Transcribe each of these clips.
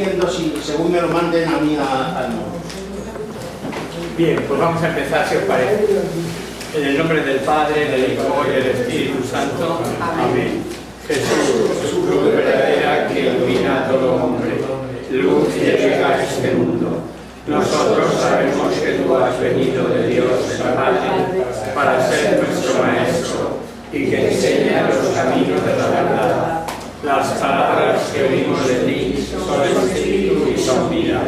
diciendo según me lo manden a mí al móvil. Bien, pues vamos a empezar, si os parece. En el nombre del Padre, del Hijo y del Espíritu Santo. Amén. Jesús, luz verdadera que ilumina a todo hombre, luz que llega a este mundo. Nosotros sabemos que tú has venido de Dios el Padre para ser nuestro Maestro y que enseña los caminos de la verdad. Las palabras que oímos de ti son espíritu y son vida.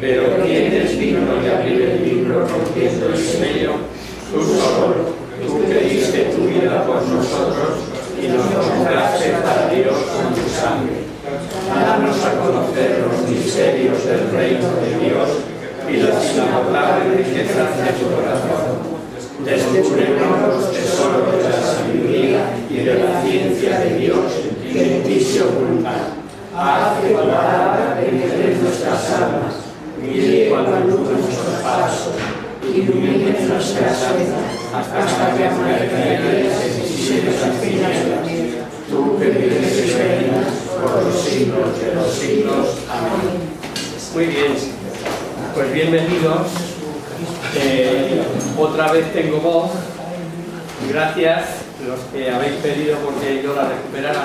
Pero ¿quién es digno de abrir el libro rompiendo el sello? Tú solo, tú que diste tu vida por nosotros y nos compraste para Dios con tu sangre. Danos a conocer los misterios del reino de Dios y las inagotables riquezas de tu corazón. Descúbrenos los tesoros de la sabiduría y de la ciencia de Dios que en ti se ocultan. Haz que tu palabra penetre en nuestras almas, guíe con la luz nuestros pasos, ilumine nuestras almas hasta que se disipen las tinieblas. Tú que vives y reinas por los siglos de los siglos. Amén. Muy bien, pues bienvenidos. Otra vez tengo voz. Gracias los que habéis pedido porque yo la recuperara.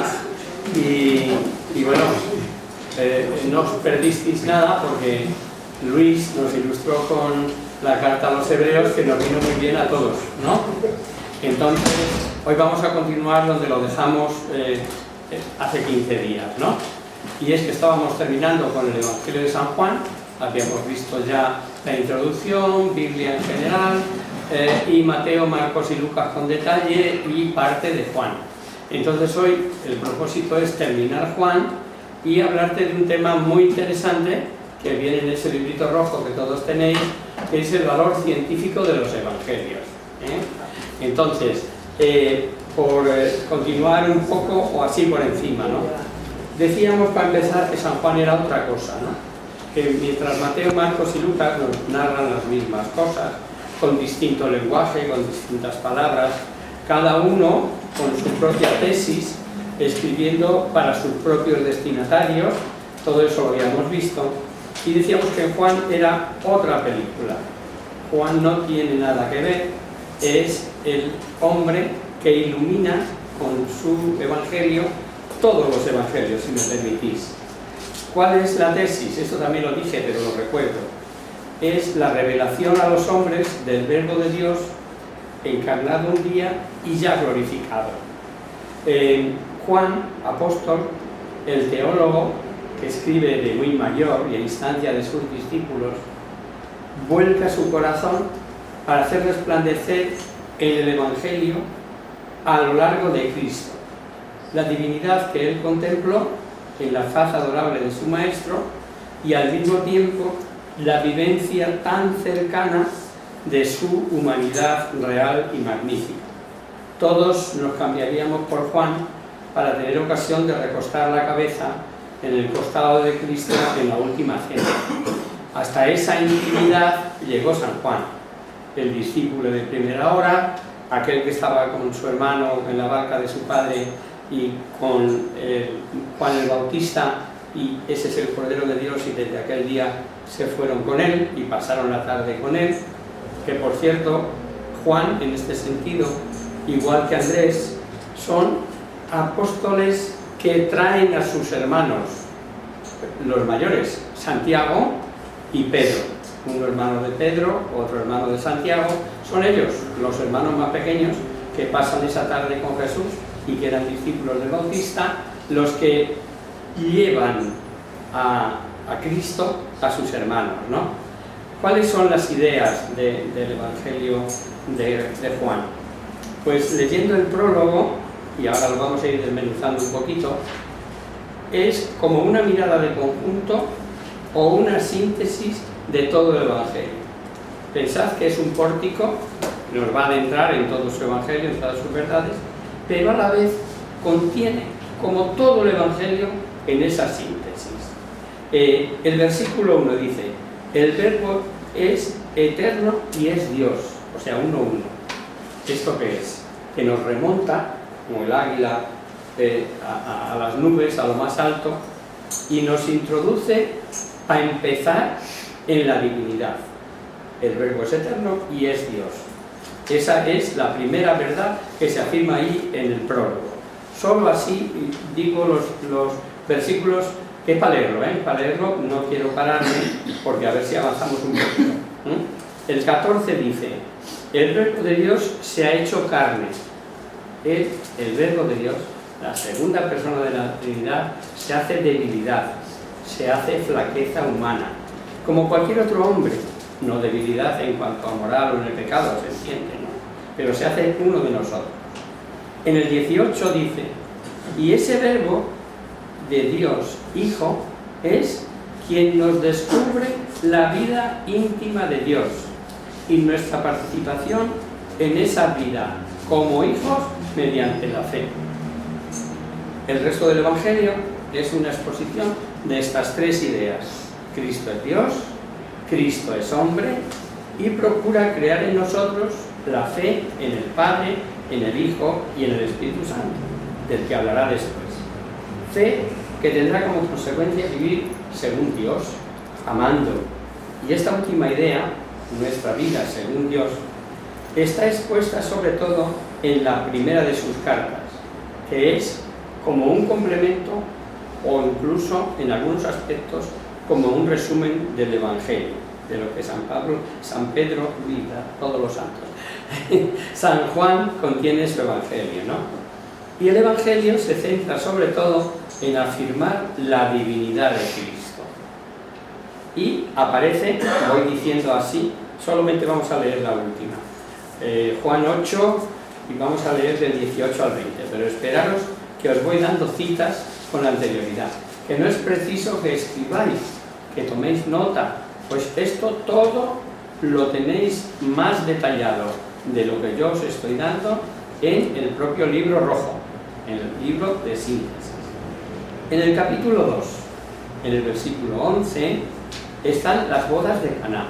Y bueno, no os perdisteis nada porque Luis nos ilustró con la carta a los hebreos, que nos vino muy bien a todos, ¿no? Entonces, hoy vamos a continuar donde lo dejamos hace 15 días, ¿no? Y es que estábamos terminando con el Evangelio de San Juan, habíamos visto ya la introducción, Biblia en general, y Mateo, Marcos y Lucas con detalle y parte de Juan. Entonces hoy el propósito es terminar Juan y hablarte de un tema muy interesante que viene en ese librito rojo que todos tenéis, que es el valor científico de los evangelios. Entonces, por continuar un poco o así por encima, ¿no? Decíamos para empezar que San Juan era otra cosa, ¿no? Que mientras Mateo, Marcos y Lucas nos narran las mismas cosas, con distinto lenguaje, con distintas palabras, cada uno con su propia tesis, escribiendo para sus propios destinatarios, todo eso lo habíamos visto, y decíamos que Juan era otra película. Juan no tiene nada que ver, es el hombre que ilumina con su evangelio todos los evangelios, si me permitís. ¿Cuál es la tesis? Esto también lo dije, pero lo recuerdo. Es la revelación a los hombres del Verbo de Dios encarnado un día y ya glorificado. Juan, apóstol, el teólogo que escribe de muy mayor y a instancia de sus discípulos, vuelca su corazón para hacer resplandecer en el Evangelio a lo largo de Cristo la divinidad que él contempló en la faz adorable de su Maestro y al mismo tiempo la vivencia tan cercana de su humanidad real y magnífica. Todos nos cambiaríamos por Juan para tener ocasión de recostar la cabeza en el costado de Cristo en la última cena. Hasta esa intimidad llegó San Juan, el discípulo de primera hora, aquel que estaba con su hermano en la barca de su padre y con Juan el Bautista, y ese es el Cordero de Dios, y desde aquel día se fueron con él y pasaron la tarde con él, que por cierto, Juan en este sentido, igual que Andrés, son apóstoles que traen a sus hermanos, los mayores, Santiago y Pedro, un hermano de Pedro, otro hermano de Santiago, son ellos, los hermanos más pequeños, que pasan esa tarde con Jesús y que eran discípulos del Bautista, los que llevan a Cristo a sus hermanos, ¿no? ¿Cuáles son las ideas del Evangelio de Juan? Pues leyendo el prólogo, y ahora lo vamos a ir desmenuzando un poquito, es como una mirada de conjunto o una síntesis de todo el Evangelio. Pensad que es un pórtico, nos va a adentrar en todo su Evangelio, en todas sus verdades, pero a la vez contiene, como todo el Evangelio, en esa síntesis. El versículo 1 dice: el Verbo es eterno y es Dios, o sea, uno. ¿Esto qué es? Que nos remonta, como el águila, a las nubes, a lo más alto, y nos introduce a empezar en la divinidad. El Verbo es eterno y es Dios. Esa es la primera verdad que se afirma ahí en el prólogo. Solo así digo los versículos, que es para leerlo, para leerlo no quiero pararme porque a ver si avanzamos un poquito. El 14 dice: el Verbo de Dios se ha hecho carne. El Verbo de Dios, la segunda persona de la Trinidad, se hace debilidad, se hace flaqueza humana, como cualquier otro hombre. No debilidad en cuanto a moral o en el pecado, se entiende, ¿no? Pero se hace uno de nosotros. En el 18 dice: y ese Verbo de Dios, Hijo, es quien nos descubre la vida íntima de Dios y nuestra participación en esa vida como hijos mediante la fe. El resto del Evangelio es una exposición de estas tres ideas. Cristo es Dios, Cristo es hombre y procura crear en nosotros la fe en el Padre, en el Hijo y en el Espíritu Santo, del que hablará después. Fe que tendrá como consecuencia vivir según Dios, amando. Y esta última idea, nuestra vida según Dios, está expuesta sobre todo en la primera de sus cartas, que es como un complemento o incluso en algunos aspectos como un resumen del Evangelio, de lo que San Pedro, todos los santos, San Juan contiene su Evangelio, ¿no? Y el Evangelio se centra sobre todo en afirmar la divinidad de Cristo. Y aparece, voy diciendo así, solamente vamos a leer la última. Juan 8, y vamos a leer del 18 al 20, pero esperaros que os voy dando citas con anterioridad, que no es preciso que escribáis, que toméis nota, pues esto todo lo tenéis más detallado de lo que yo os estoy dando en el propio libro rojo, en el libro de síntesis. En el capítulo 2, en el versículo 11, están las bodas de Caná,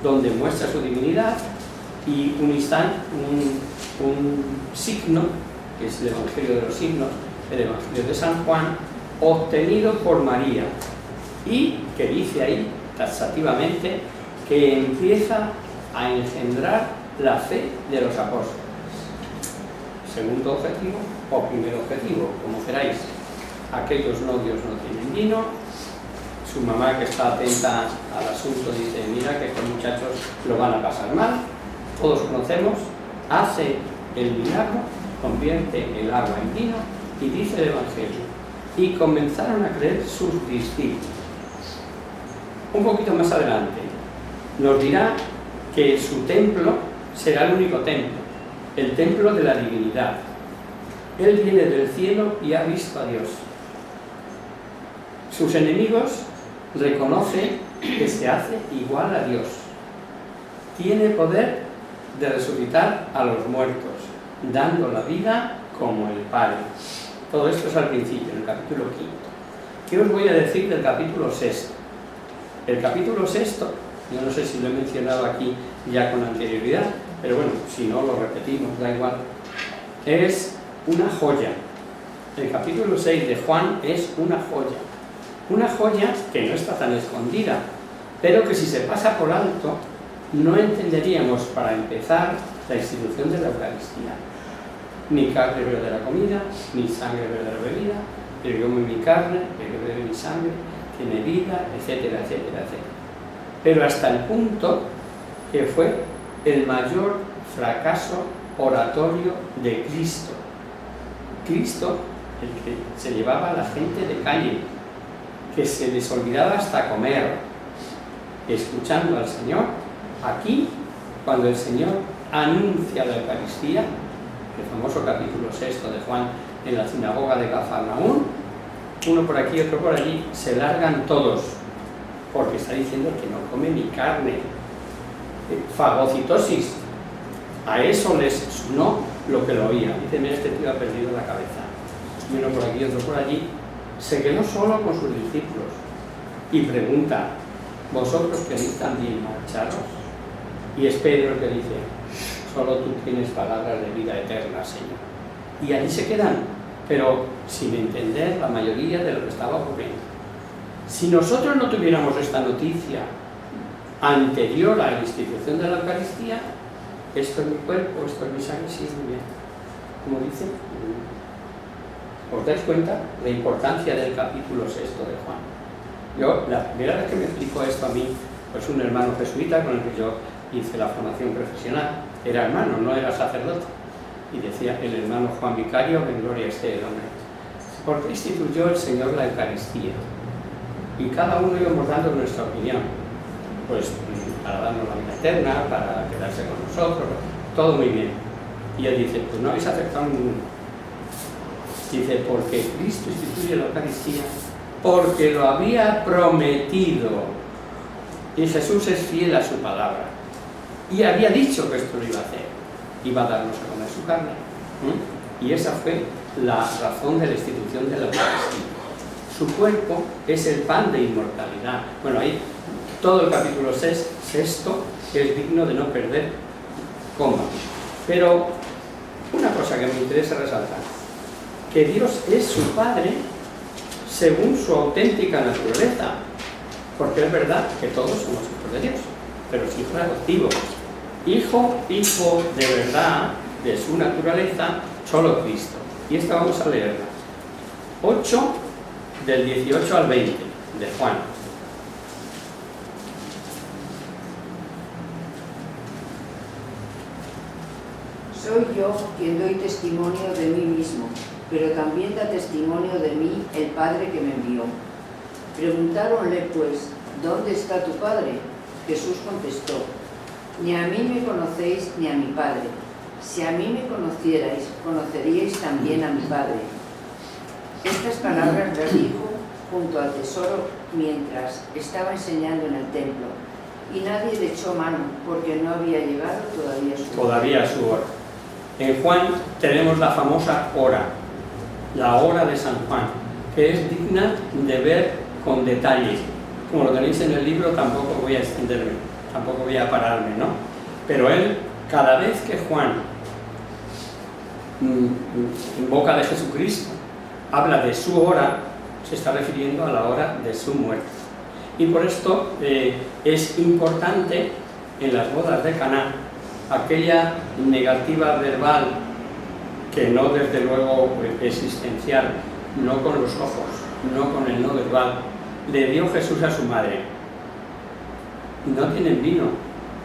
donde muestra su divinidad y un signo, que es el Evangelio de los signos, el Evangelio de San Juan, obtenido por María, y que dice ahí taxativamente que empieza a engendrar la fe de los apóstoles. Segundo objetivo o primer objetivo, como queráis. Aquellos novios no tienen vino. Su mamá, que está atenta al asunto, dice: mira que estos muchachos lo van a pasar mal. Todos conocemos, hace el milagro, convierte el agua en vino, y dice el Evangelio: y comenzaron a creer sus discípulos. Un poquito más adelante nos dirá que su templo será el único templo, el templo de la divinidad. Él viene del cielo y ha visto a Dios. Sus enemigos reconocen que se hace igual a Dios. Tiene poder de resucitar a los muertos, dando la vida como el Padre. Todo esto es al principio, en el capítulo 5. ¿Qué os voy a decir del capítulo 6? El capítulo 6, yo no sé si lo he mencionado aquí ya con anterioridad, pero bueno, si no lo repetimos, da igual. Es una joya. El capítulo 6 de Juan es una joya. Una joya que no está tan escondida, pero que si se pasa por alto, no entenderíamos, para empezar, la institución de la Eucaristía. Ni carne verdadera comida, ni sangre verdadera bebida, el que come mi carne, el que bebe mi sangre, tiene vida, etcétera, etcétera, etcétera. Pero hasta el punto que fue el mayor fracaso oratorio de Cristo. Cristo, el que se llevaba a la gente de calle, que se les olvidaba hasta comer, escuchando al Señor. Aquí, cuando el Señor anuncia la Eucaristía, el famoso capítulo 6 de Juan, en la sinagoga de Cafarnaúm, uno por aquí, otro por allí, se largan todos, porque está diciendo que no come ni carne. Fagocitosis. A eso les sonó lo que lo oía. Dice: mira, este tío ha perdido la cabeza. Y uno por aquí, otro por allí. Se quedó solo con sus discípulos y pregunta: ¿vosotros queréis también marcharos? Y es Pedro el que dice: solo tú tienes palabras de vida eterna, Señor. Y allí se quedan pero sin entender la mayoría de lo que estaba ocurriendo. Si nosotros no tuviéramos esta noticia anterior a la institución de la Eucaristía, esto es mi cuerpo, esto es mi sangre, sí, muy bien. Como dice, ¿os dais cuenta la importancia del capítulo 6 de Juan? Yo, la primera vez que me explicó esto a mí, pues un hermano jesuita con el que yo hice la formación profesional, era hermano, no era sacerdote, y decía el hermano Juan Vicario, que en gloria esté el hombre. ¿Por qué instituyó el Señor la Eucaristía? Y cada uno íbamos dando nuestra opinión, pues para darnos la vida eterna, para quedarse con nosotros, todo muy bien. Y él dice, pues no habéis aceptado ninguno. Dice, porque Cristo instituye la Eucaristía, porque lo había prometido. Y Jesús es fiel a su palabra. Y había dicho que esto lo iba a hacer. Iba a darnos a comer su carne. Y esa fue la razón de la institución de la Eucaristía. Su cuerpo es el pan de inmortalidad. Bueno, ahí todo el capítulo 6 es digno de no perder coma. Pero una cosa que me interesa resaltar, que Dios es su Padre según su auténtica naturaleza, porque es verdad que todos somos hijos de Dios, pero es hijo adoptivo. Hijo de verdad, de su naturaleza, solo Cristo. Y esta vamos a leerla. 8, del 18 al 20, de Juan. Soy yo quien doy testimonio de mí mismo, pero también da testimonio de mí el Padre que me envió. Preguntáronle pues, ¿dónde está tu Padre? Jesús contestó, ni a mí me conocéis ni a mi Padre. Si a mí me conocierais, conoceríais también a mi Padre. Estas palabras las dijo junto al tesoro mientras estaba enseñando en el templo, y nadie le echó mano porque no había llegado todavía su hora. En Juan tenemos la famosa hora, la hora de San Juan, que es digna de ver con detalle. Como lo tenéis en el libro, tampoco voy a extenderme, tampoco voy a pararme, ¿no? Pero él, cada vez que Juan, en boca de Jesucristo, habla de su hora, se está refiriendo a la hora de su muerte. Y por esto es importante en las bodas de Caná, aquella negativa verbal, que no desde luego existencial, no con los ojos, no con el no verbal, le dio Jesús a su madre. No tienen vino,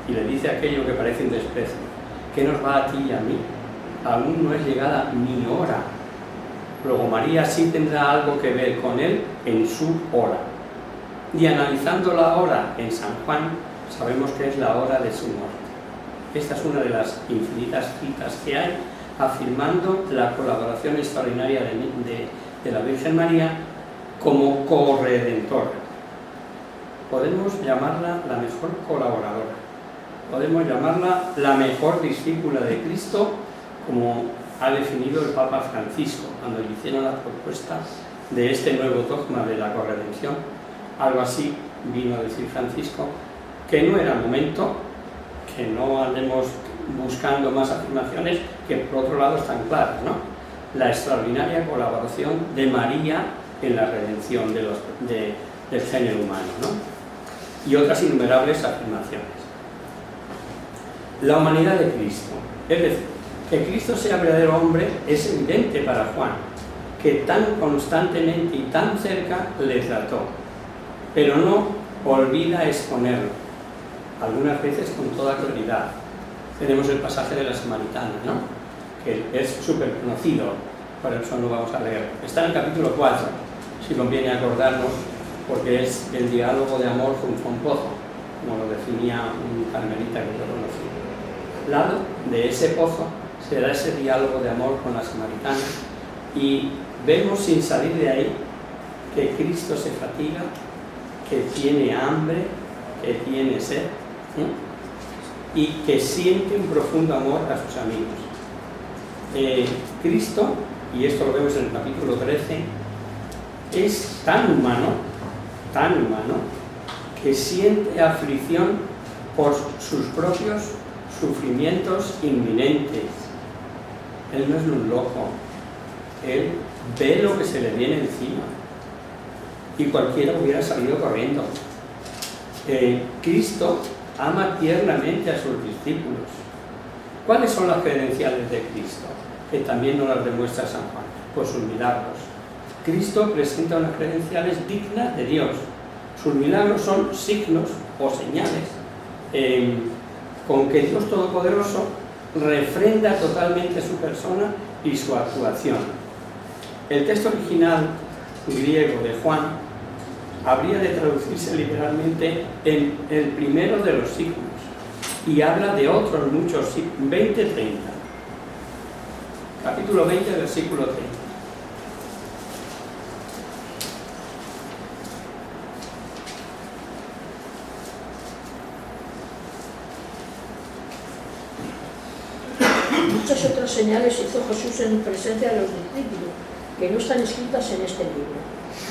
y le dice aquello que parece un desprecio, ¿qué nos va a ti y a mí? Aún no es llegada mi hora. Luego María sí tendrá algo que ver con él en su hora. Y analizando la hora en San Juan, sabemos que es la hora de su muerte. Esta es una de las infinitas citas que hay, afirmando la colaboración extraordinaria de la Virgen María como corredentora. Podemos llamarla la mejor colaboradora, podemos llamarla la mejor discípula de Cristo, como ha definido el Papa Francisco cuando le hicieron la propuesta de este nuevo dogma de la corredención. Algo así vino a decir Francisco, que no era momento, que no andemos buscando más afirmaciones que por otro lado están claras, ¿no? La extraordinaria colaboración de María en la redención del género humano, ¿no? Y otras innumerables afirmaciones. La humanidad de Cristo, es decir, que Cristo sea verdadero hombre es evidente para Juan, que tan constantemente y tan cerca le trató, pero no olvida exponerlo, algunas veces con toda claridad. Tenemos el pasaje de la Samaritana, ¿no? Que es súper conocido, por eso lo vamos a leer. Está en el capítulo 4, si conviene acordarnos, porque es el diálogo de amor junto a un pozo, como lo definía un carmelita que yo conocí. Al lado de ese pozo se da ese diálogo de amor con la Samaritana y vemos sin salir de ahí que Cristo se fatiga, que tiene hambre, que tiene sed, y que siente un profundo amor a sus amigos. Cristo, y esto lo vemos en el capítulo 13, es tan humano, que siente aflicción por sus propios sufrimientos inminentes. Él no es un loco, él ve lo que se le viene encima y cualquiera hubiera salido corriendo. Cristo ama tiernamente a sus discípulos. ¿Cuáles son las credenciales de Cristo? Que también nos las demuestra San Juan. Pues sus milagros. Cristo presenta unas credenciales dignas de Dios. Sus milagros son signos o señales con que Dios Todopoderoso refrenda totalmente su persona y su actuación. El texto original griego de Juan habría de traducirse literalmente en el primero de los signos y habla de otros muchos signos. 20-30. Capítulo 20, versículo 30. Muchas otras señales hizo Jesús en presencia de los discípulos, que no están escritas en este libro.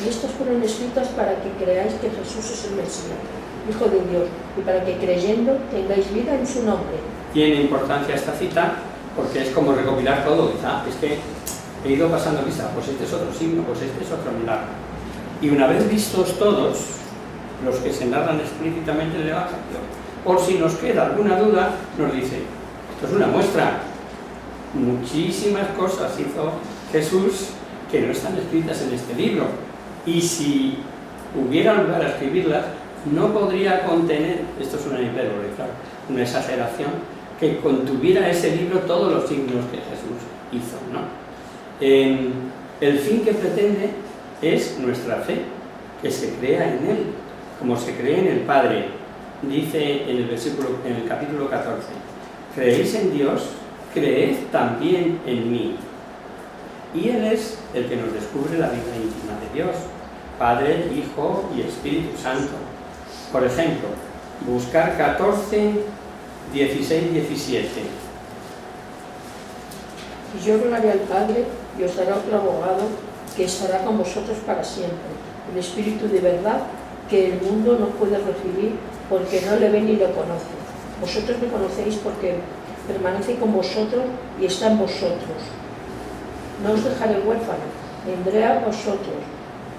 Y estas fueron escritas para que creáis que Jesús es el Mesías, Hijo de Dios, y para que creyendo tengáis vida en su nombre. Tiene importancia esta cita porque es como recopilar todo. Quizá es que he ido pasando lista, pues este es otro signo, pues este es otro milagro. Y una vez vistos todos los que se narran explícitamente en el Evangelio, por si nos queda alguna duda, nos dice, esto es una muestra. Muchísimas cosas hizo Jesús que no están escritas en este libro, y si hubiera lugar a escribirlas, no podría contener, esto es una hipérbole, claro, una exageración, que contuviera ese libro todos los signos que Jesús hizo, ¿no? El fin que pretende es nuestra fe, que se crea en Él, como se cree en el Padre. Dice en el capítulo 14, ¿creéis en Dios? Creed también en mí. Y Él es el que nos descubre la vida íntima de Dios, Padre, Hijo y Espíritu Santo. Por ejemplo, buscar 14, 16, 17. Y yo rogaré al Padre y os dará otro abogado que estará con vosotros para siempre, el Espíritu de verdad que el mundo no puede recibir porque no le ve ni lo conoce. Vosotros me conocéis porque permanece con vosotros y está en vosotros. No os dejaré huérfano, vendré a vosotros.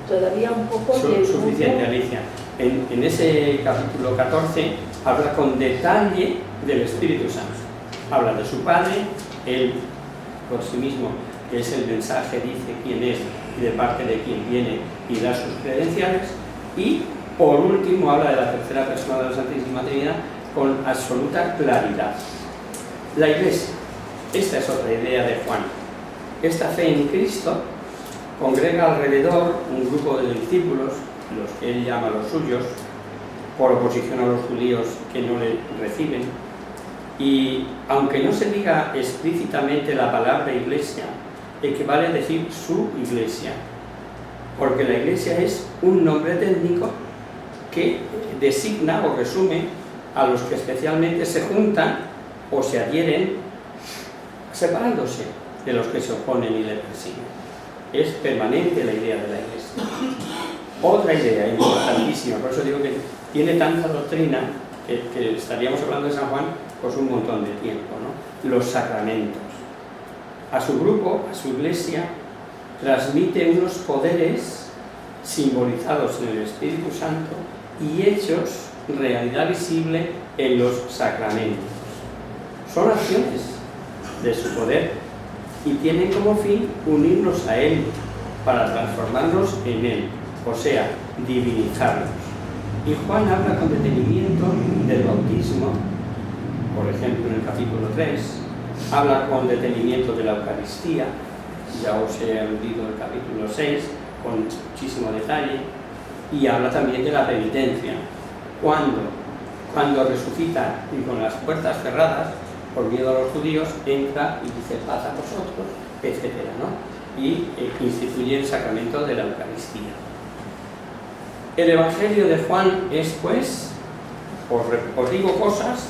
Todavía un poco de... Suficiente, Alicia. En ese capítulo 14 habla con detalle del Espíritu Santo. Habla de su Padre, Él por sí mismo, que es el mensaje, dice quién es y de parte de quién viene y da sus credenciales. Y por último habla de la tercera persona de la Santísima Trinidad con absoluta claridad. La Iglesia, esta es otra idea de Juan. Esta fe en Cristo congrega alrededor un grupo de discípulos, los que él llama los suyos, por oposición a los judíos que no le reciben. Y aunque no se diga explícitamente la palabra iglesia, equivale a decir su iglesia, porque la iglesia es un nombre técnico que designa o resume a los que especialmente se juntan o se adhieren separándose de los que se oponen y le persiguen. Es permanente la idea de la iglesia. Otra idea importantísima, por eso digo que tiene tanta doctrina que estaríamos hablando de San Juan pues un montón de tiempo, ¿no? Los sacramentos. A su grupo, a su iglesia, transmite unos poderes simbolizados en el Espíritu Santo y hechos realidad visible en los sacramentos. Son acciones de su poder y tienen como fin unirnos a Él para transformarnos en Él, o sea, divinizarnos. Y Juan habla con detenimiento del bautismo, por ejemplo en el capítulo 3, habla con detenimiento de la Eucaristía, ya os he aludido el capítulo 6 con muchísimo detalle, y habla también de la penitencia. Cuando resucita y con las puertas cerradas, por miedo a los judíos, entra y dice paz a vosotros, etc., ¿no? Y instituye el sacramento de la Eucaristía. El Evangelio de Juan es, pues, os digo cosas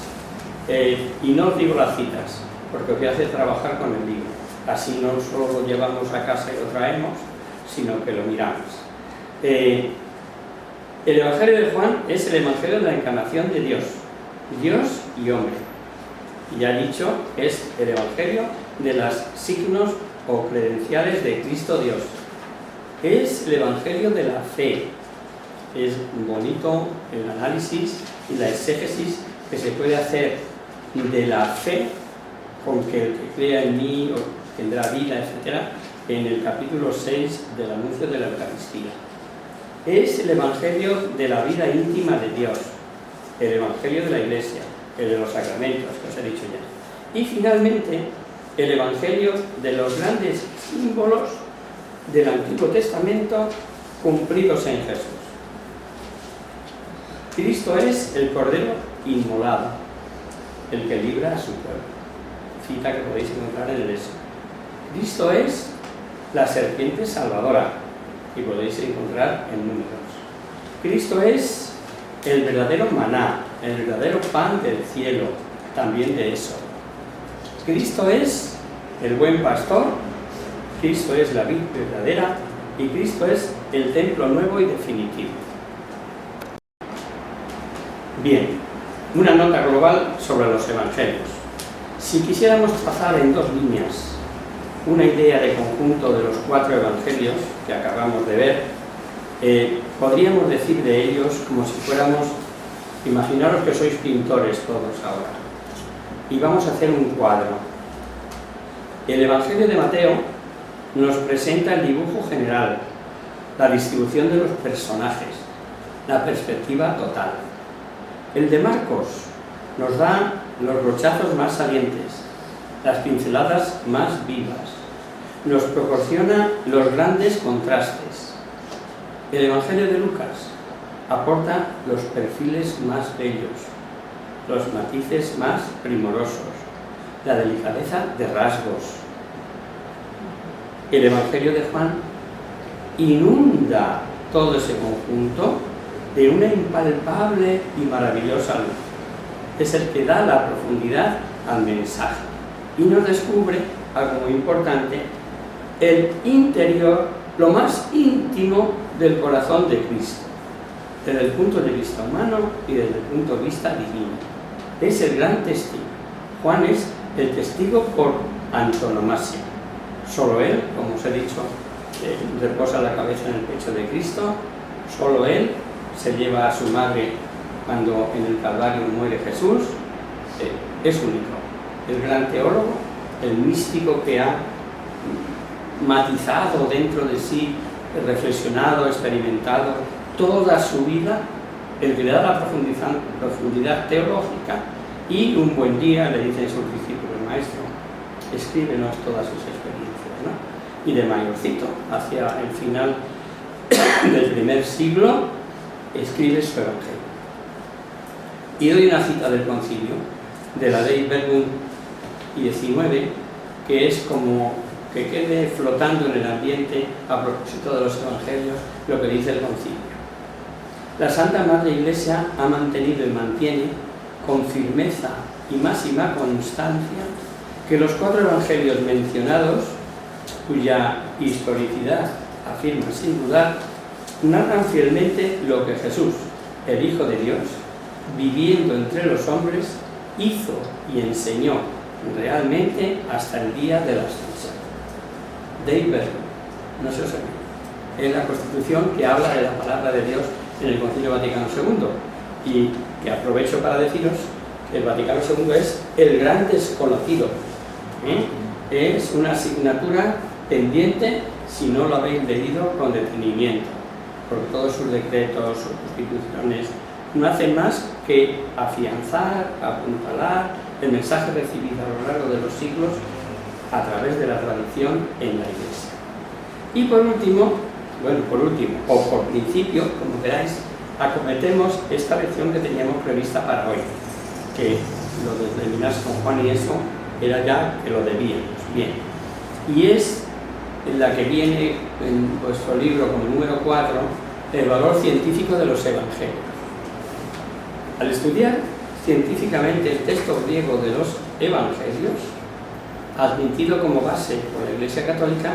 y no os digo las citas, porque os voy a hacer trabajar con el libro. Así no solo lo llevamos a casa y lo traemos, sino que lo miramos. El Evangelio de Juan es el Evangelio de la encarnación de Dios, Dios y hombre. Y ya he dicho, es el Evangelio de los signos o credenciales de Cristo Dios. es el Evangelio de la fe. Es bonito el análisis y la exégesis que se puede hacer de la fe con que el que crea en mí tendrá vida, etc., en el capítulo 6 del anuncio de la Eucaristía. Es el Evangelio de la vida íntima de Dios, el Evangelio de la Iglesia, el de los sacramentos, que os he dicho ya. Y finalmente, el Evangelio de los grandes símbolos del Antiguo Testamento cumplidos en Jesús. Cristo es el Cordero inmolado, el que libra a su pueblo. Cita que podéis encontrar en el Éxodo. Cristo es la serpiente salvadora, y podéis encontrar en Números. Cristo es el verdadero maná, el verdadero pan del cielo, también de Éxodo. Cristo es el buen pastor, Cristo es la vid verdadera y Cristo es el templo nuevo y definitivo. Bien, una nota global sobre los evangelios. Si quisiéramos trazar en 2 líneas una idea de conjunto de los 4 evangelios que acabamos de ver, podríamos decir de ellos como si fuéramos, imaginaros que sois pintores todos ahora, y vamos a hacer un cuadro. El Evangelio de Mateo nos presenta el dibujo general, la distribución de los personajes, la perspectiva total. El de Marcos nos da los brochazos más salientes, las pinceladas más vivas, nos proporciona los grandes contrastes. El Evangelio de Lucas aporta los perfiles más bellos, los matices más primorosos, la delicadeza de rasgos. El Evangelio de Juan inunda todo ese conjunto de una impalpable y maravillosa luz. Es el que da la profundidad al mensaje y nos descubre algo muy importante, el interior, lo más íntimo del corazón de Cristo, desde el punto de vista humano y desde el punto de vista divino. Es el gran testigo. Juan es el testigo por antonomasia. Solo él, como os he dicho, reposa la cabeza en el pecho de Cristo, solo él se lleva a su madre cuando en el Calvario muere Jesús, es único. El gran teólogo, el místico que ha matizado dentro de sí, reflexionado, experimentado toda su vida, el que le da la profundidad teológica, y un buen día le dicen sus discípulos: maestro, escríbenos todas sus experiencias, ¿no? Y de mayorcito, hacia el final del primer siglo, escribe su Evangelio. Y doy una cita del concilio, de la Ley Verbum 19, que es como que quede flotando en el ambiente a propósito de los evangelios lo que dice el concilio. La Santa Madre Iglesia ha mantenido y mantiene con firmeza y máxima constancia que los 4 evangelios mencionados, cuya historicidad afirma sin dudar, narran fielmente lo que Jesús, el Hijo de Dios, viviendo entre los hombres, hizo y enseñó realmente hasta el día de la ascensión. Dei Verbum, no se os olvide. Es la Constitución que habla de la palabra de Dios en el Concilio Vaticano II, y que aprovecho para deciros que el Vaticano II es el gran desconocido. Es una asignatura pendiente si no lo habéis leído con detenimiento, porque todos sus decretos, sus constituciones, no hacen más que afianzar, apuntalar el mensaje recibido a lo largo de los siglos a través de la tradición en la Iglesia. Y por último, o por principio, como queráis, acometemos esta lección que teníamos prevista para hoy, que lo de terminar con Juan y eso era ya que lo debíamos. Bien, y es la que viene en vuestro libro como número 4, el valor científico de los evangelios. Al estudiar científicamente el texto griego de los evangelios, admitido como base por la Iglesia Católica,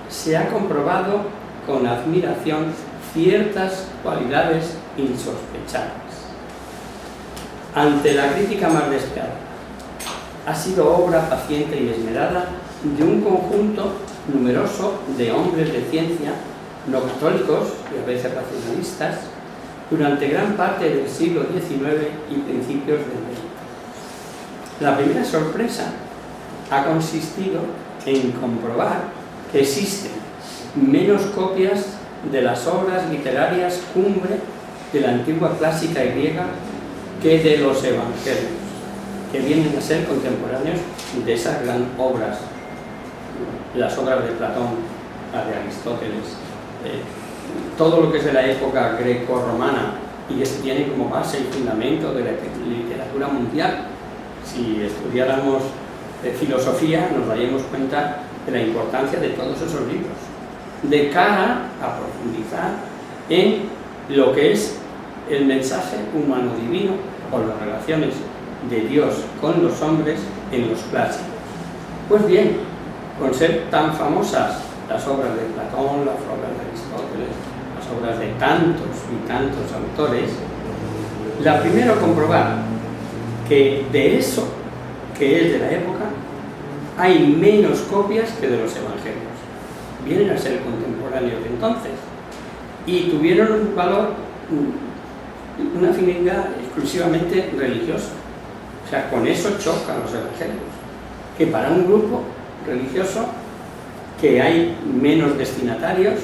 se ha comprobado con admiración ciertas cualidades insospechadas. Ante la crítica más despiadada, ha sido obra paciente y esmerada de un conjunto numeroso de hombres de ciencia no católicos y a veces racionalistas, durante gran parte del siglo XIX y principios del XX. La primera sorpresa ha consistido en comprobar que existen menos copias de las obras literarias cumbre de la antigua clásica griega que de los evangelios, que vienen a ser contemporáneos de esas grandes obras, las obras de Platón, las de Aristóteles, todo lo que es de la época greco-romana y que se tiene como base y fundamento de la literatura mundial. Si estudiáramos filosofía nos daríamos cuenta de la importancia de todos esos libros, de cara a profundizar en lo que es el mensaje humano-divino o las relaciones de Dios con los hombres en los clásicos. Pues bien, con ser tan famosas las obras de Platón, las obras de Aristóteles, las obras de tantos y tantos autores, la primero comprobar que de eso que es de la época hay menos copias que de los evangelios. Vienen a ser contemporáneos de entonces y tuvieron un valor, una finalidad exclusivamente religiosa. O sea, con eso chocan los evangelios, que para un grupo religioso que hay menos destinatarios,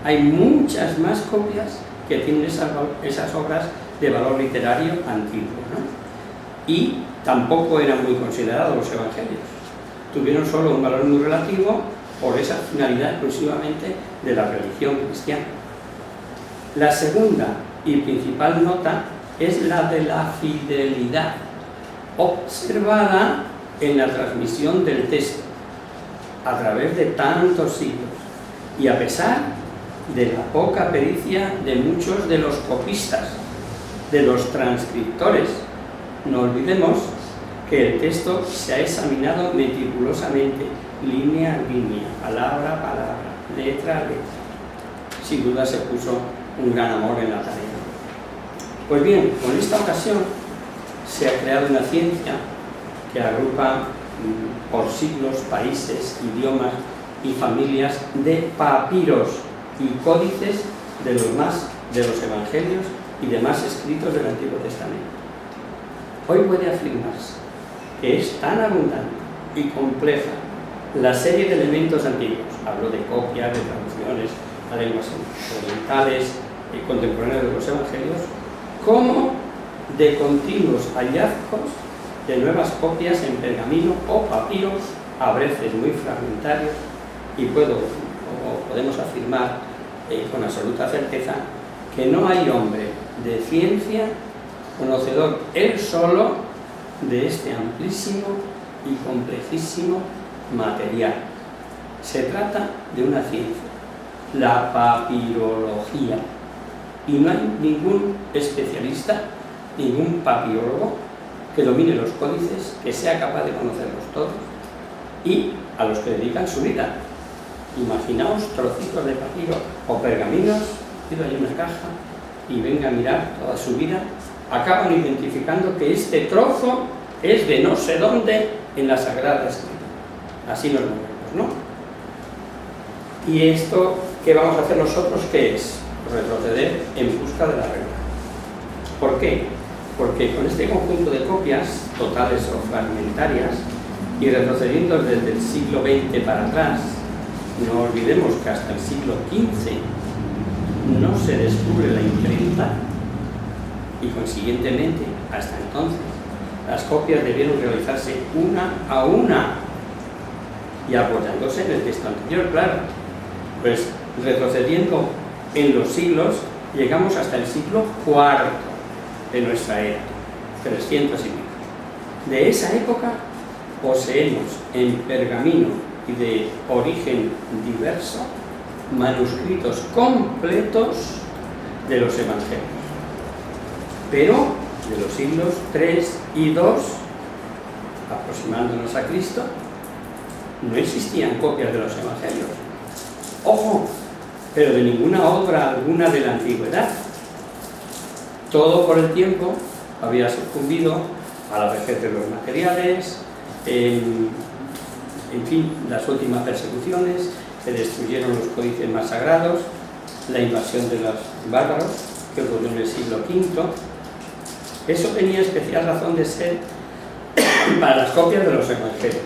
hay muchas más copias que tienen esas obras de valor literario antiguo, ¿no? Y tampoco eran muy considerados los evangelios, tuvieron solo un valor muy relativo por esa finalidad exclusivamente de la religión cristiana. La segunda y principal nota es la de la fidelidad observada en la transmisión del texto a través de tantos siglos y a pesar de la poca pericia de muchos de los copistas, de los transcriptores. No olvidemos que el texto se ha examinado meticulosamente, línea a línea, palabra a palabra, letra a letra. Sin duda se puso un gran amor en la tarea. Pues bien, con esta ocasión se ha creado una ciencia que agrupa por siglos, países, idiomas y familias de papiros y códices de los evangelios y demás escritos del Antiguo Testamento. Hoy puede afirmarse que es tan abundante y compleja la serie de elementos antiguos, hablo de copias, de traducciones a lenguas orientales y contemporáneas de los evangelios, como de continuos hallazgos de nuevas copias en pergamino o papiros, a veces muy fragmentarios, y podemos afirmar con absoluta certeza que no hay hombre de ciencia conocedor él solo de este amplísimo y complejísimo material. Se trata de una ciencia, la papirología, y no hay ningún especialista, ningún papirólogo que domine los códices, que sea capaz de conocerlos todos y a los que dedican su vida. Imaginaos trocitos de papiro o pergaminos, pido ahí una caja y venga a mirar toda su vida, acaban identificando que este trozo es de no sé dónde en la Sagrada Escritura. Así nos movemos, ¿no? ¿Y esto qué vamos a hacer nosotros? ¿Qué es? Retroceder en busca de la verdad. ¿Por qué? Porque con este conjunto de copias, totales o fragmentarias, y retrocediendo desde el siglo XX para atrás, no olvidemos que hasta el siglo XV no se descubre la imprenta y consiguientemente hasta entonces las copias debieron realizarse una a una y apoyándose en el texto anterior, claro. Pues retrocediendo en los siglos llegamos hasta el siglo IV de nuestra era, 300 y pico. De esa época poseemos en pergamino y de origen diverso manuscritos completos de los evangelios, pero de los siglos III y II, aproximándonos a Cristo, no existían copias de los evangelios. ¡Ojo! Pero de ninguna obra alguna de la antigüedad. Todo por el tiempo había sucumbido a la vejez de los materiales, en fin, las últimas persecuciones, se destruyeron los códices más sagrados la invasión de los bárbaros que ocurrió en el siglo V. Eso tenía especial razón de ser para las copias de los evangelios,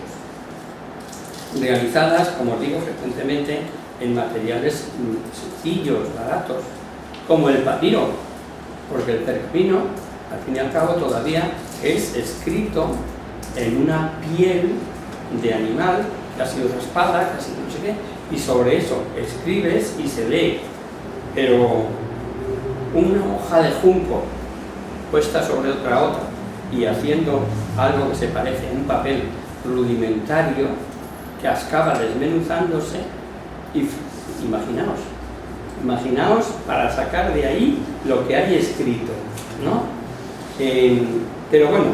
realizadas, como os digo, frecuentemente en materiales sencillos, baratos, como el papiro, porque el pergamino, al fin y al cabo, todavía es escrito en una piel de animal que ha sido raspada, casi no sé qué, y sobre eso escribes y se lee. Pero una hoja de junco puesta sobre otra y haciendo algo que se parece a un papel rudimentario que acaba desmenuzándose, y imaginaos para sacar de ahí lo que hay escrito, ¿no? Pero bueno,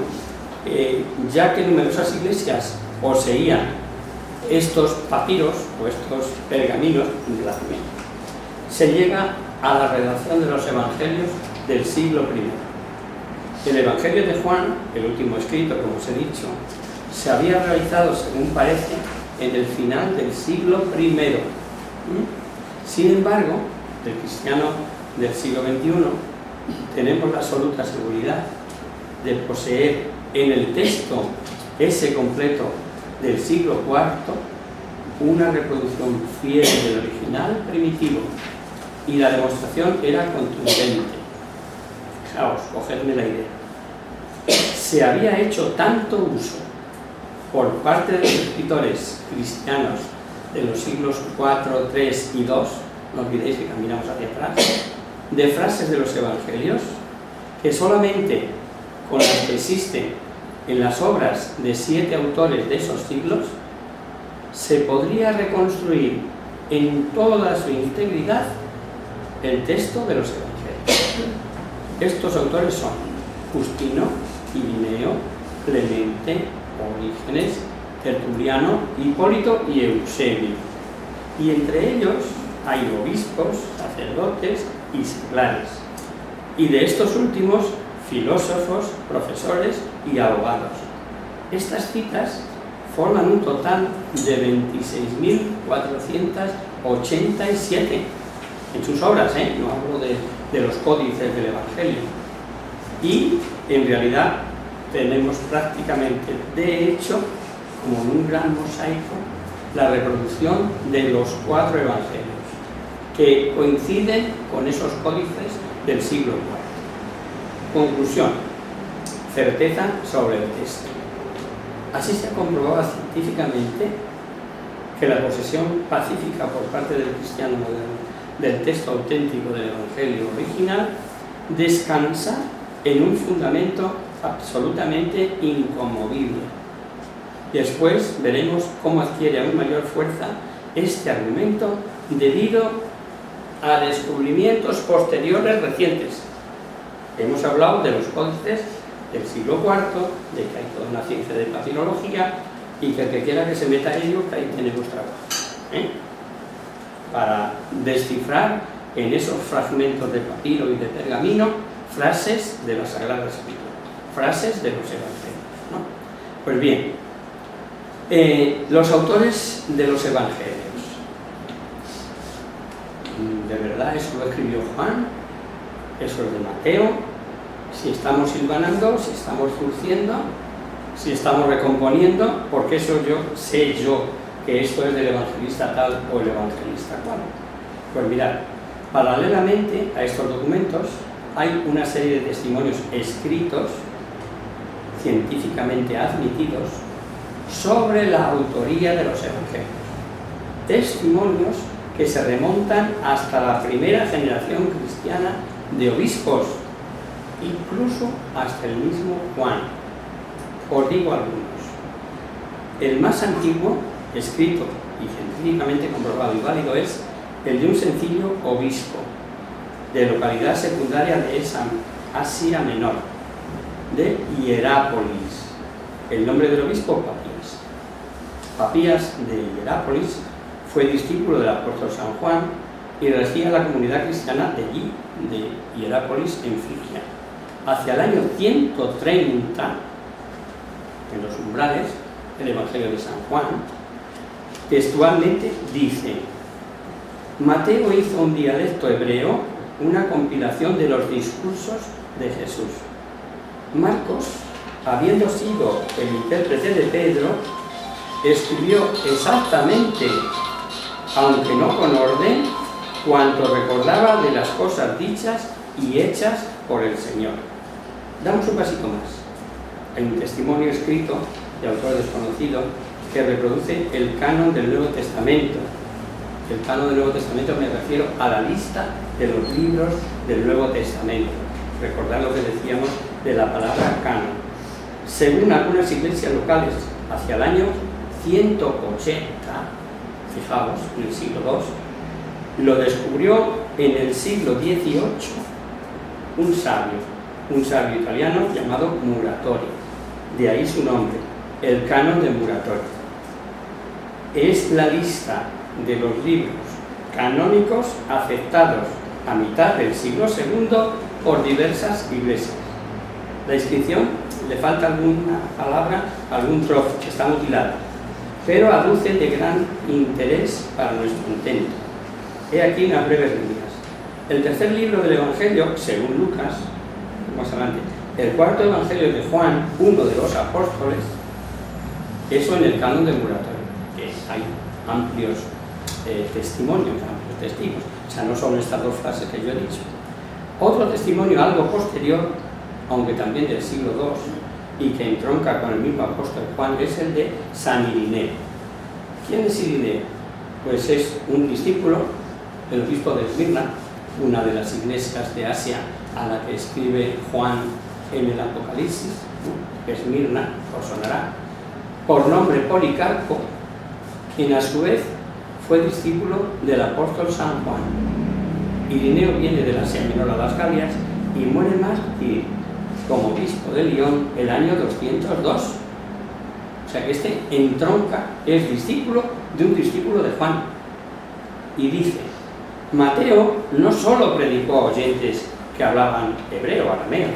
ya que numerosas iglesias poseían estos papiros o estos pergaminos, se llega a la redacción de los evangelios del siglo I. El Evangelio de Juan, el último escrito, como os he dicho, se había realizado, según parece, en el final del siglo I. Sin embargo, del cristiano del siglo XXI, tenemos la absoluta seguridad de poseer en el texto ese completo del siglo IV una reproducción fiel del original primitivo, y la demostración era contundente. Fijaos, cogedme la idea. Se había hecho tanto uso por parte de los escritores cristianos de los siglos IV, III y II, no olvidéis que caminamos hacia atrás, de frases de los evangelios, que solamente con las que existen en las obras de 7 autores de esos siglos se podría reconstruir en toda su integridad el texto de los evangelios. Estos autores son Justino, Irineo, Clemente, Orígenes, Tertuliano, Hipólito y Eusebio. Y entre ellos hay obispos, sacerdotes y seglares. Y de estos últimos, filósofos, profesores y abogados. Estas citas forman un total de 26.487 en sus obras, no hablo de los códices del Evangelio. Y en realidad tenemos prácticamente, de hecho, como en un gran mosaico, la reproducción de los 4 evangelios, que coinciden con esos códices del siglo IV. Conclusión: certeza sobre el texto. Así se ha comprobado científicamente que la posesión pacífica por parte del cristiano moderno del texto auténtico del Evangelio original descansa en un fundamento absolutamente inconmovible. Después veremos cómo adquiere aún mayor fuerza este argumento debido a descubrimientos posteriores recientes. Hemos hablado de los códices del siglo IV, de que hay toda una ciencia de papirología, y que el que quiera que se meta en ello, que ahí tenemos trabajo, para descifrar en esos fragmentos de papiro y de pergamino frases de la Sagrada Escritura, frases de los evangelios, ¿no? Pues bien, los autores de los evangelios, ¿de verdad eso lo escribió Juan? ¿Eso es de Mateo? Si estamos hilvanando, si estamos surciendo, si estamos recomponiendo, porque eso sé yo que esto es del evangelista tal o el evangelista cual. Pues mirad, paralelamente a estos documentos hay una serie de testimonios escritos, científicamente admitidos, sobre la autoría de los evangelios. Testimonios que se remontan hasta la primera generación cristiana de obispos, incluso hasta el mismo Juan. Os digo algunos. El más antiguo, escrito y científicamente comprobado y válido, es el de un sencillo obispo de localidad secundaria de Asia Menor, de Hierápolis. El nombre del obispo, Papías. Papías de Hierápolis fue discípulo del apóstol San Juan y regía la comunidad cristiana de allí, de Hierápolis, en Frigia. Hacia el año 130, en los umbrales del Evangelio de San Juan, textualmente dice: Mateo hizo un dialecto hebreo, una compilación de los discursos de Jesús. Marcos, habiendo sido el intérprete de Pedro, escribió exactamente, aunque no con orden, cuanto recordaba de las cosas dichas y hechas por el Señor. Damos un pasito más. Hay un testimonio escrito de autor desconocido que reproduce el canon del Nuevo Testamento. El canon del Nuevo Testamento me refiero a la lista de los libros del Nuevo Testamento. Recordad lo que decíamos de la palabra canon. Según algunas iglesias locales, hacia el año 180, fijaos, en el siglo II, lo descubrió en el siglo XVIII un sabio italiano llamado Muratori. De ahí su nombre, el canon de Muratori. Es la lista de los libros canónicos aceptados a mitad del siglo II por diversas iglesias. La inscripción le falta alguna palabra, algún trozo que está mutilado, pero aduce de gran interés para nuestro intento. He aquí unas breves líneas. El tercer libro del Evangelio, según Lucas, más adelante, el cuarto Evangelio de Juan, uno de los apóstoles, eso en el canon de Muratori, que hay amplios testimonios, amplios testigos, o sea, no son estas dos frases que yo he dicho. Otro testimonio algo posterior, aunque también del siglo II, y que entronca con el mismo apóstol Juan, es el de San Irineo. ¿Quién es Irineo? Pues es un discípulo del obispo de Esmirna, una de las iglesias de Asia a la que escribe Juan en el Apocalipsis, ¿no? Esmirna, os sonará, por nombre Policarpo, quien a su vez fue discípulo del apóstol San Juan. Irineo viene de la Asia Menor a las Galias y muere mártir como obispo de Lyon el año 202. O sea que este entronca, es discípulo de un discípulo de Juan. Y dice, Mateo no solo predicó a oyentes que hablaban hebreo, arameo,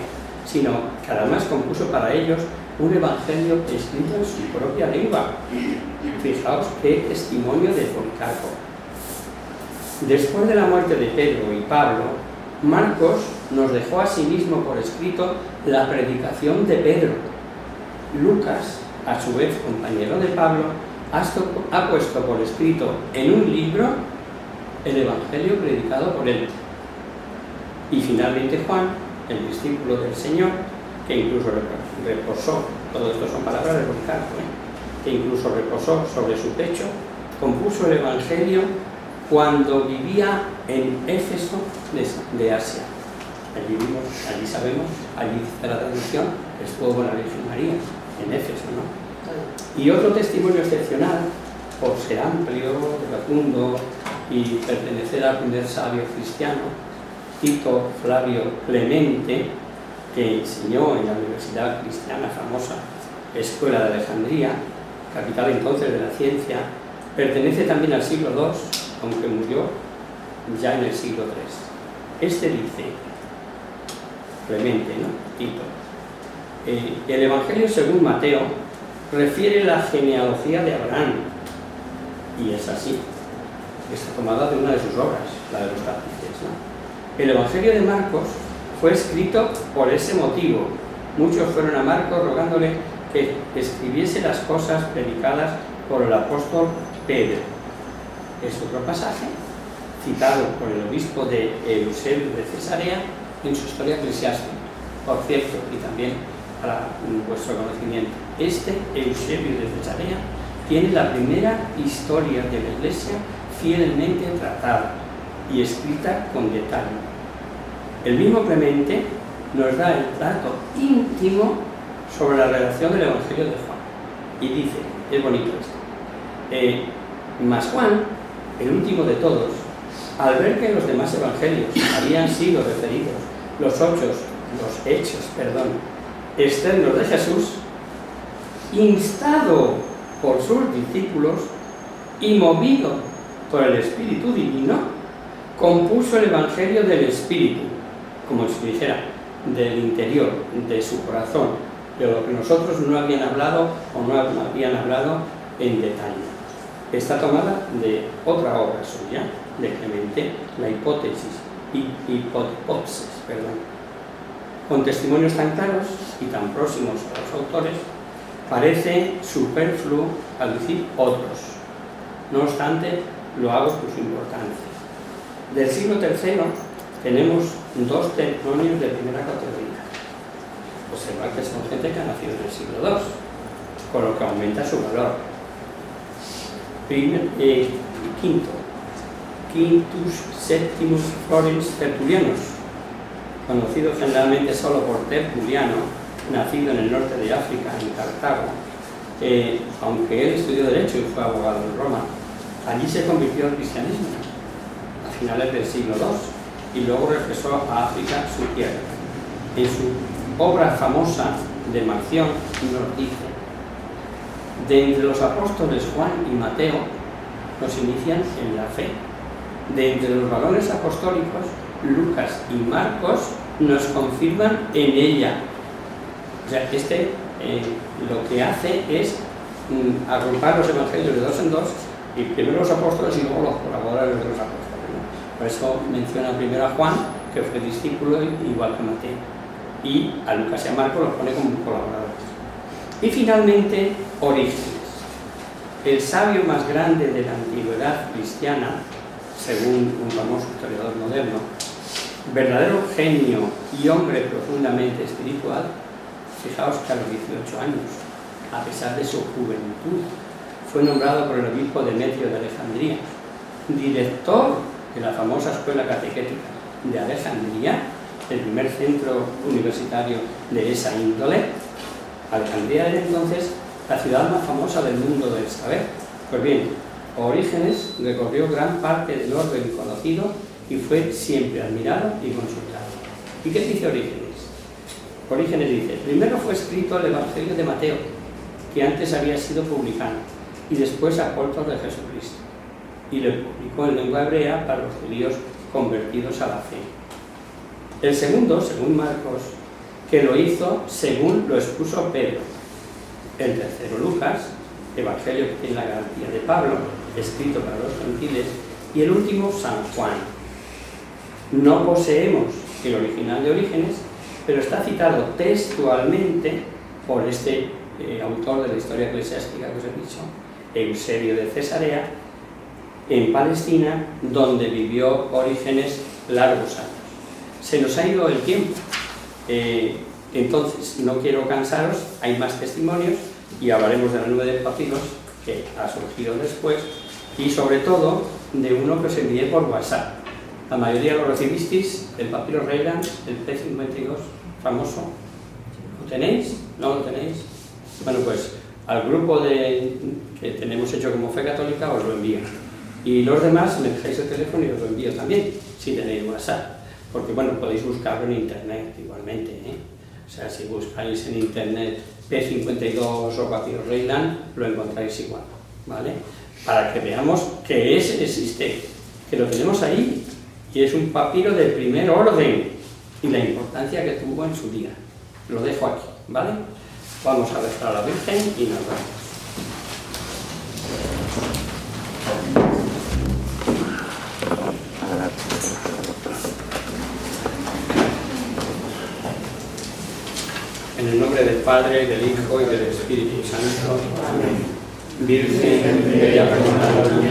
sino que además compuso para ellos un evangelio escrito en su propia lengua. Fijaos qué testimonio de Policarpo. Después de la muerte de Pedro y Pablo, Marcos nos dejó a sí mismo por escrito la predicación de Pedro. Lucas, a su vez compañero de Pablo, ha puesto por escrito en un libro el evangelio predicado por él. Y finalmente Juan, el discípulo del Señor, que incluso reposó, todo esto son palabras de Policarpo, que incluso reposó sobre su pecho, compuso el evangelio cuando vivía en Éfeso de Asia. Allí sabemos, allí dice la tradición, estuvo con la Virgen María, en Éfeso, ¿no? Y otro testimonio excepcional, por ser amplio, fecundo y pertenecer al primer sabio cristiano, Tito Flavio Clemente, que enseñó en la Universidad Cristiana famosa Escuela de Alejandría, capital entonces de la ciencia, pertenece también al siglo II, aunque murió ya en el siglo III. Este dice, Clemente, ¿no? Tito, el Evangelio según Mateo refiere la genealogía de Abraham, y es así, está tomada de una de sus obras, la de los Catecismos, ¿no? El Evangelio de Marcos fue escrito por ese motivo. Muchos fueron a Marcos rogándole que escribiese las cosas predicadas por el apóstol Pedro. Es otro pasaje citado por el obispo de Eusebio de Cesarea en su historia eclesiástica. Por cierto, y también para vuestro conocimiento, este Eusebio de Cesarea tiene la primera historia de la Iglesia fielmente tratada y escrita con detalle. El mismo Clemente nos da el trato íntimo sobre la redacción del Evangelio de Juan. Y dice, es bonito esto, mas Juan, el último de todos, al ver que los demás evangelios habían sido referidos los hechos externos de Jesús, instado por sus discípulos y movido por el Espíritu Divino, compuso el Evangelio del Espíritu, como si dijera, del interior, de su corazón, de lo que nosotros no habían hablado o no habían hablado en detalle. Está tomada de otra obra suya, de Clemente la hipótesis, Con testimonios tan claros y tan próximos a los autores, parece superfluo aducir otros. No obstante, lo hago por su importancia. Del siglo III tenemos dos testimonios de primera categoría. Observad que son gente que ha nacido en el siglo II, con lo que aumenta su valor. Quintus Septimus Florens Tertulianus, conocido generalmente solo por Tertuliano, nacido en el norte de África, en Cartago, aunque él estudió Derecho y fue abogado en Roma, allí se convirtió al cristianismo a finales del siglo II y luego regresó a África, su tierra. En su obra famosa de Marción nos dice: de entre los apóstoles Juan y Mateo nos inician en la fe. De entre los varones apostólicos, Lucas y Marcos nos confirman en ella. O sea, lo que hace es agrupar los evangelios de dos en dos, y primero los apóstoles y luego los colaboradores de los apóstoles, ¿no? Por eso menciona primero a Juan, que fue discípulo igual que Mateo, y a Lucas y a Marcos los pone como colaboradores. Y finalmente, Orígenes, el sabio más grande de la antigüedad cristiana, según un famoso historiador moderno, verdadero genio y hombre profundamente espiritual. Fijaos que a los 18 años, a pesar de su juventud, fue nombrado por el obispo Demetrio de Alejandría director de la famosa escuela catequética de Alejandría, el primer centro universitario de esa índole. Alejandría era entonces la ciudad más famosa del mundo del saber. Pues bien, Orígenes recorrió gran parte del orden conocido y fue siempre admirado y consultado. ¿Y qué dice Orígenes? Orígenes dice: primero fue escrito el Evangelio de Mateo, que antes había sido publicano, y después apóstol de Jesucristo, y lo publicó en lengua hebrea para los judíos convertidos a la fe. El segundo, según Marcos, que lo hizo según lo expuso Pedro. El tercero, Lucas, Evangelio que tiene la garantía de Pablo, escrito para los gentiles, y el último, San Juan. No poseemos el original de Orígenes, pero está citado textualmente por este autor de la historia eclesiástica que os he dicho, Eusebio de Cesarea, en Palestina, donde vivió Orígenes largos años. Se nos ha ido el tiempo, entonces no quiero cansaros, hay más testimonios y hablaremos de la nube de papiros que ha surgido después, y sobre todo de uno que os envié por WhatsApp. La mayoría lo recibisteis, el papiro Reyland, el P52 famoso. ¿Lo tenéis? ¿No lo tenéis? Bueno, pues al grupo que tenemos hecho como Fe Católica os lo envío. Y los demás me dejáis el teléfono y os lo envío también, si tenéis WhatsApp. Porque bueno, podéis buscarlo en internet igualmente, ¿eh? O sea, si buscáis en internet P52 o papiro Reyland, lo encontráis igual, ¿vale? Para que veamos que ese existe, que lo tenemos ahí, y es un papiro de primer orden, y la importancia que tuvo en su día. Lo dejo aquí, ¿vale? Vamos a rezar a la Virgen y nos vamos. En el nombre del Padre, del Hijo y del Espíritu Santo. Amén. Virgen, bella Madre,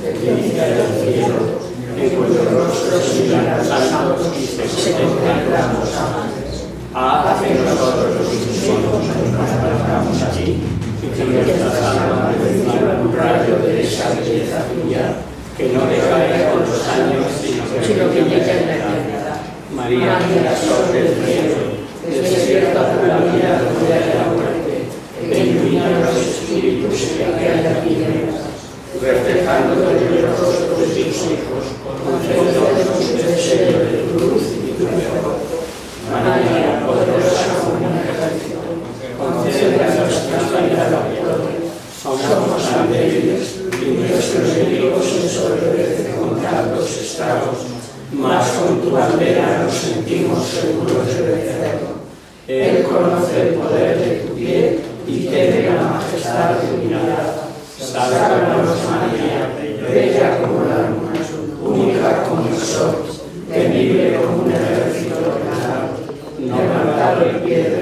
bendiga del cielo, en cuyos rostros brillan santos y se contemplan los ángeles. Haz que nosotros los hijos nos parezcamos a ti, y que nuestras almas reciban un rayo de esa belleza tuya, que no decaiga con los años, sino que brille en la eternidad. María, la sol del cielo, despierta por la vida, la vida y la muerte, que ilumina los espíritus que hayan las tinieblas, reflejando el rostro de tus hijos, concédenos un deseo de cruz y tu mejor. María, poderosa como un ejército, concédenos nuestra vida victoria. Somos tan débiles y nuestros enemigos ensoberbecen con tantos estragos, mas con tu bandera nos sentimos seguros de vencerlo. Él conoce el poder de tu pie y tiene la majestad de tu mirada. Sálvanos, María, bella como la luna, sois, temible como un ejército ordenado, no levantado en pie de